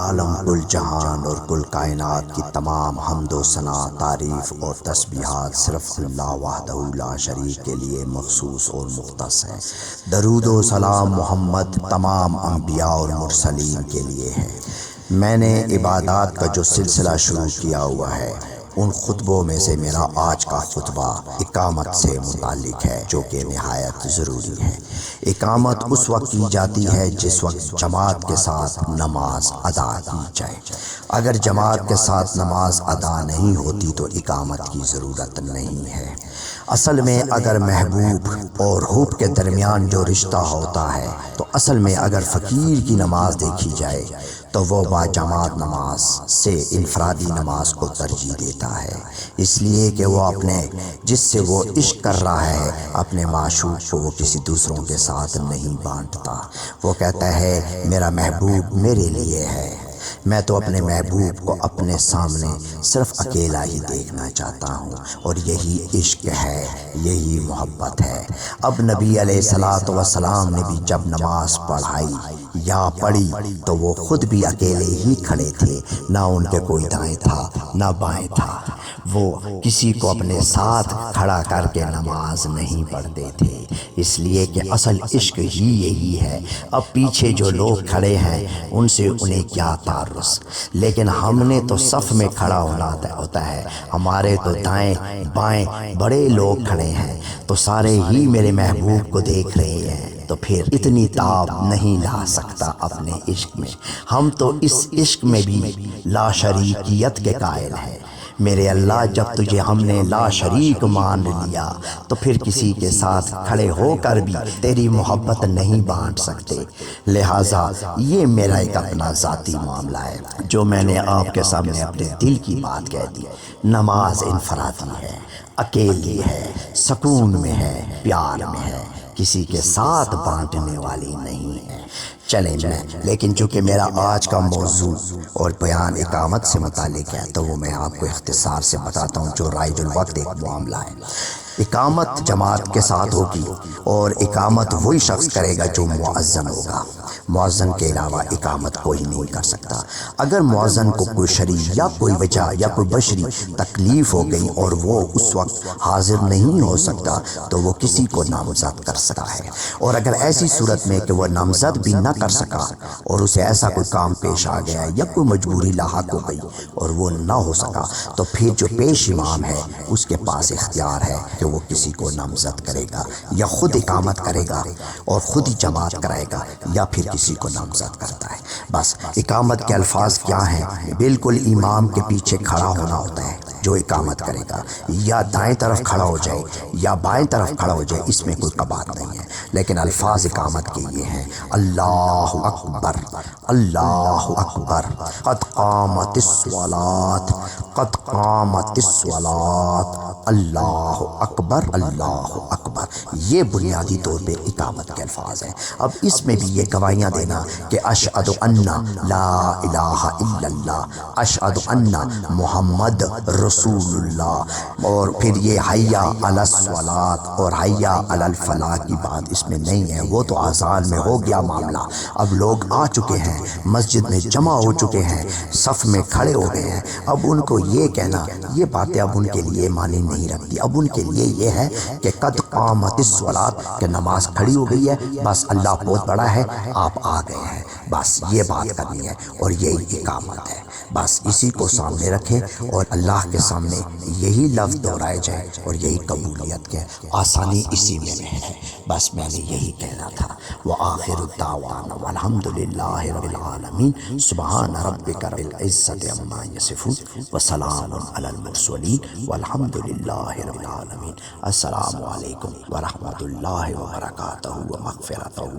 عالم، کل جہان اور کل کائنات کی تمام حمد و ثنا، تعریف اور تسبیحات صرف اللہ وحدہ لا شریک کے لیے مخصوص اور مختص ہیں۔ درود و سلام محمد تمام انبیاء اور مرسلین کے لیے ہے۔ میں نے عبادات کا جو سلسلہ شروع کیا ہوا ہے، ان خطبوں میں سے میرا آج کا خطبہ اقامت سے متعلق ہے، جو کہ نہایت ضروری ہے۔ اقامت اس وقت کی جاتی ہے جس وقت جماعت کے ساتھ نماز ادا کی جائے۔ اگر جماعت کے ساتھ نماز ادا نہیں ہوتی تو اقامت کی ضرورت نہیں ہے۔ اصل میں اگر محبوب اور حب کے درمیان جو رشتہ ہوتا ہے، تو اصل میں اگر فقیر کی نماز دیکھی جائے تو وہ با جماعت نماز سے انفرادی نماز کو ترجیح دیتا ہے، اس لیے کہ وہ اپنے جس سے وہ عشق کر رہا ہے، اپنے معشوق کو وہ کسی دوسروں کے ساتھ نہیں بانٹتا۔ وہ کہتا ہے میرا محبوب میرے لیے ہے، میں تو اپنے محبوب کو اپنے سامنے صرف اکیلا ہی دیکھنا چاہتا ہوں، اور یہی عشق ہے، یہی محبت ہے۔ اب نبی علیہ الصلوۃ والسلام نے بھی جب نماز پڑھائی یا پڑھی تو وہ خود بھی اکیلے ہی کھڑے تھے، نہ ان کے کوئی دائیں تھا نہ بائیں تھا۔ وہ کسی کو اپنے ساتھ کھڑا کر کے نماز نہیں پڑھتے تھے، اس لیے کہ اصل عشق ہی یہی ہے۔ اب پیچھے جو لوگ کھڑے ہیں ان سے انہیں کیا تعرض، لیکن ہم نے تو صف میں کھڑا ہونا ہوتا ہے۔ ہمارے تو دائیں بائیں بڑے لوگ کھڑے ہیں، تو سارے ہی میرے محبوب کو دیکھ رہے ہیں، تو پھر اتنی تاب نہیں لا سکتا اپنے عشق میں۔ ہم تو اس عشق میں بھی لا شریکیت کے قائل ہیں۔ میرے اللہ، جب تجھے ہم نے لا شریک مان لیا تو پھر کسی کے ساتھ کھڑے ہو کر بھی تیری محبت نہیں بانٹ سکتے۔ لہٰذا یہ میرا ایک اپنا ذاتی معاملہ ہے، جو میں نے آپ کے سامنے اپنے دل کی بات کہہ دی۔ نماز انفرادی ہے، اکیلی ہے، سکون میں ہے، پیار میں ہے، کسی کے ساتھ بانٹنے والی نہیں ہے۔ چلیں لیکن چونکہ میرا آج کا موضوع اور بیان اقامت سے متعلق ہے، تو وہ میں آپ کو اختصار سے بتاتا ہوں، جو رائج الوقت ایک معاملہ ہے۔ اقامت جماعت کے ساتھ ہوگی، اور اقامت وہی شخص کرے گا جو مؤذن ہوگا۔ مؤذن کے علاوہ اقامت کوئی نہیں کر سکتا۔ اگر مؤذن کو کوئی شرعی یا کوئی وجہ یا کوئی بشری تکلیف ہو گئی اور وہ اس وقت حاضر نہیں ہو سکتا، تو وہ کسی کو نامزد کر سکتا ہے۔ اور اگر ایسی صورت میں کہ وہ نامزد بھی نہ کر سکا اور اسے ایسا کوئی کام پیش آ گیا یا کوئی مجبوری لاحق ہو گئی اور وہ نہ ہو سکا، تو پھر جو پیش امام ہے اس کے پاس اختیار ہے کہ وہ کسی کو نامزد کرے گا، یا خود اقامت کرے گا اور خود ہی جماعت کرائے گا، یا پھر کسی کو نامزد کرتا ہے۔ بس اقامت کے الفاظ کیا ہیں؟ بالکل امام کے پیچھے کھڑا ہونا ہوتا ہے جو اقامت کرے گا، یا دائیں طرف کھڑا ہو جائے یا بائیں طرف کھڑا ہو جائے، اس میں کوئی قباحت نہیں ہے۔ لیکن الفاظ اقامت کے یہ ہیں: اللہ اکبر، اللہ اکبر، قد قامت الصلاۃ، قد قامت الصلاۃ، اللہ اکبر، اللہ اکبر۔ یہ بنیادی طور پہ اقامت کے الفاظ ہیں۔ اب اس میں بھی یہ گواہیاں دینا کہ اشہد ان لا الہ الا اللہ، اشہد ان محمد رسول اللہ، اور پھر یہ حیا علی الصلاۃ اور حیا علی الفلاح کی بات اس میں نہیں ہے۔ وہ تو اذان میں ہو گیا معاملہ۔ اب لوگ آ چکے ہیں، مسجد میں جمع ہو چکے ہیں، صف میں کھڑے ہو گئے ہیں۔ اب ان کو یہ کہنا، یہ باتیں اب ان کے لیے معنی نہیں رکھتی۔ اب ان کے لیے یہ ہے کہ قد قامت الصلاۃ، کہ نماز کھڑی ہو گئی ہے، بس اللہ بہت بڑا ہے، آپ آ گئے ہیں، بس یہ بات کرنی ہے، اور یہی اقامت ہے۔ بس اسی کو سامنے رکھیں اور اللہ کے سامنے یہی لفظ دہرائے جائیں، اور یہی قبولیت کے آسانی اسی میں ہے۔ بس میں نے یہی کہنا تھا۔ وآخر الدعوانا والحمد للہ رب العالمین، سبحان ربک رب العزت عما یصفون، وسلام علی المرسلین، والحمد للہ رب العالمین۔ السلام علیکم ورحمۃ اللہ وبرکاتہ ومغفرتہ۔